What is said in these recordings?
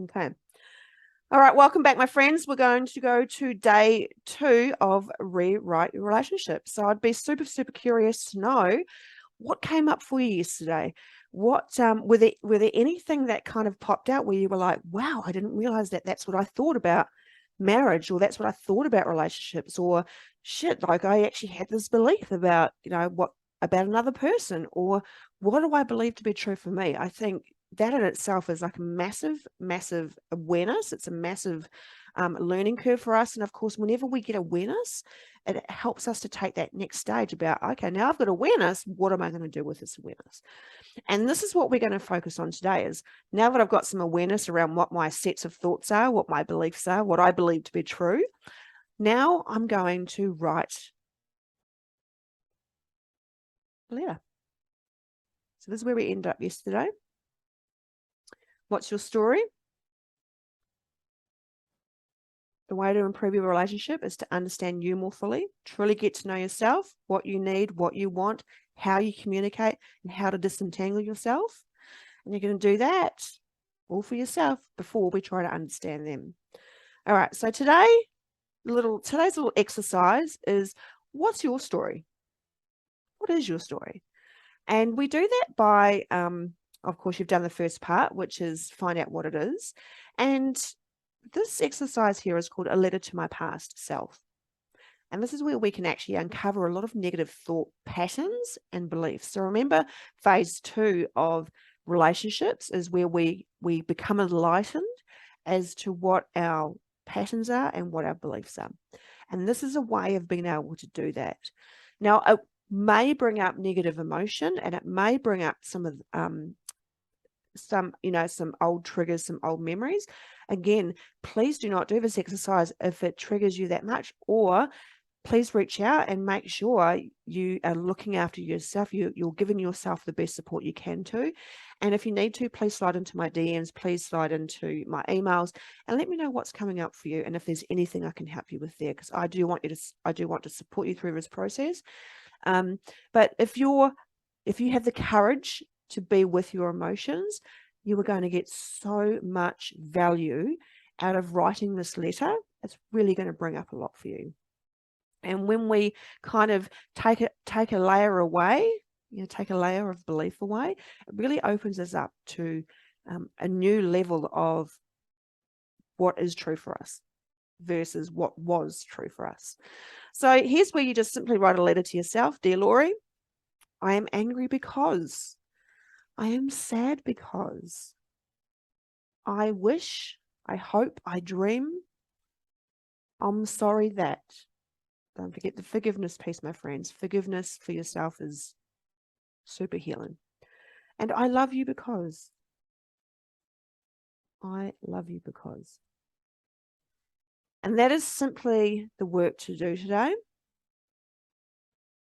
Okay. All right, welcome back, my friends. We're going to go to day 2 of Rewrite Your Relationship. So I'd be super, super curious to know what came up for you yesterday. What were there anything that kind of popped out where you were like, wow, I didn't realize that that's what I thought about marriage, or that's what I thought about relationships, or shit, like I actually had this belief about, what about another person, or what do I believe to be true for me? I think that in itself is like a massive, massive awareness. It's a massive learning curve for us. And of course, whenever we get awareness, it helps us to take that next stage about, okay, now I've got awareness. What am I going to do with this awareness? And this is what we're going to focus on today is, now that I've got some awareness around what my sets of thoughts are, what my beliefs are, what I believe to be true, now I'm going to write a letter. So this is where we ended up yesterday. What's your story? The way to improve your relationship is to understand you more fully, truly get to know yourself, what you need, what you want, how you communicate, and how to disentangle yourself. And you're going to do that all for yourself before we try to understand them. All right, so today's little exercise is, what's your story? What is your story? And we do that by, of course, you've done the first part, which is find out what it is. And this exercise here is called A Letter to My Past Self. And this is where we can actually uncover a lot of negative thought patterns and beliefs. So remember, phase 2 of relationships is where we become enlightened as to what our patterns are and what our beliefs are. And this is a way of being able to do that. Now, it may bring up negative emotion, and it may bring up some of some old triggers, some old memories. Again, please do not do this exercise if it triggers you that much, or please reach out and make sure you are looking after yourself. You're giving yourself the best support you can too. And if you need to, please slide into my DMs, please slide into my emails, and let me know what's coming up for you, and if there's anything I can help you with there, because I do want to support you through this process. But if you have the courage to be with your emotions, you are going to get so much value out of writing this letter. It's really going to bring up a lot for you. And when we kind of take a layer away, take a layer of belief away, it really opens us up to a new level of what is true for us versus what was true for us. So here's where you just simply write a letter to yourself. Dear Laurie, I am angry because, I am sad because, I wish, I hope, I dream, I'm sorry that. Don't forget the forgiveness piece, my friends. Forgiveness for yourself is super healing. And I love you because. I love you because. And that is simply the work to do today.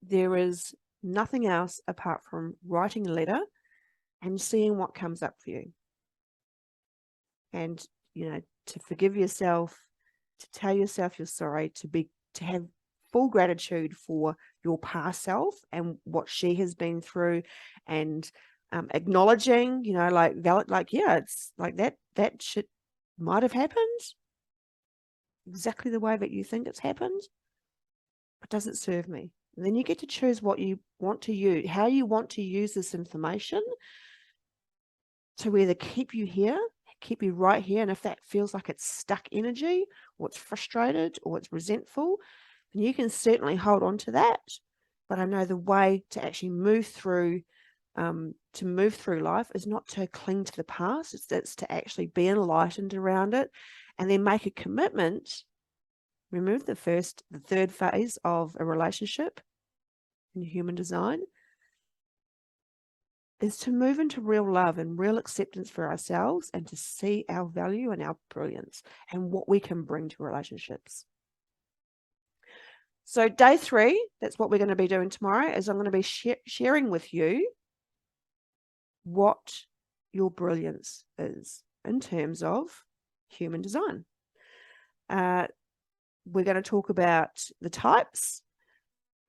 There is nothing else apart from writing a letter and seeing what comes up for you. And, to forgive yourself, to tell yourself you're sorry, to have full gratitude for your past self and what she has been through, and acknowledging, it's like that shit might have happened exactly the way that you think it's happened, but does it serve me? And then you get to choose what you want to use, how you want to use this information to either keep you here, keep you right here. And if that feels like it's stuck energy, or it's frustrated, or it's resentful, then you can certainly hold on to that. But I know the way to actually move through life is not to cling to the past. It's to actually be enlightened around it, and then make a commitment. Remove the third phase of a relationship in human design is to move into real love and real acceptance for ourselves, and to see our value and our brilliance and what we can bring to relationships. So day 3, that's what we're going to be doing tomorrow, is I'm going to be sharing with you what your brilliance is in terms of human design. We're going to talk about the types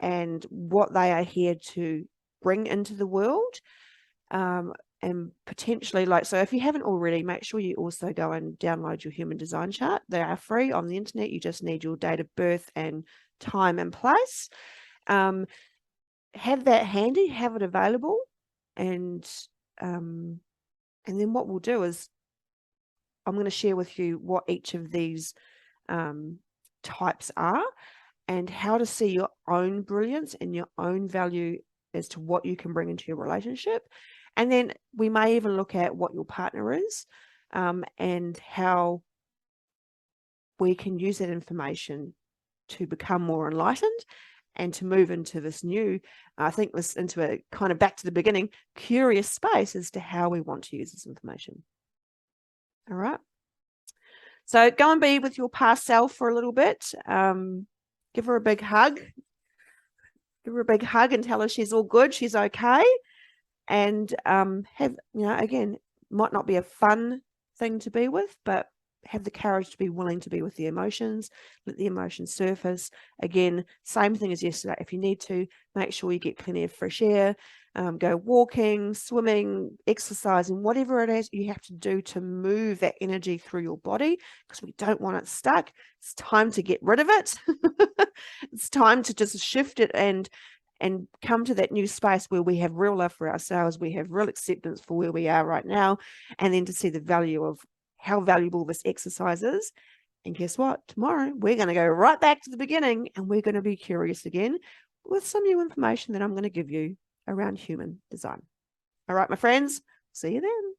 and what they are here to bring into the world. and potentially, like, so if you haven't already, make sure you also go and download your human design chart. They are free on the internet. You just need your date of birth and time and place. Have that handy, have it available, and then what we'll do is I'm going to share with you what each of these types are and how to see your own brilliance and your own value as to what you can bring into your relationship. And then we may even look at what your partner is, and how we can use that information to become more enlightened and to move into this new, I think this into a kind of back to the beginning, curious space as to how we want to use this information. All right. So go and be with your past self for a little bit. Give her a big hug. Give her a big hug and tell her she's all good, she's okay. And have, again, might not be a fun thing to be with, but have the courage to be willing to be with the emotions, let the emotions surface. Again, same thing as yesterday. If you need to, make sure you get plenty of fresh air, go walking, swimming, exercising, whatever it is you have to do to move that energy through your body, because we don't want it stuck. It's time to get rid of it. It's time to just shift it and come to that new space where we have real love for ourselves, we have real acceptance for where we are right now, and then to see the value of how valuable this exercise is. And guess what? Tomorrow, we're going to go right back to the beginning and we're going to be curious again with some new information that I'm going to give you around human design. All right, my friends, see you then.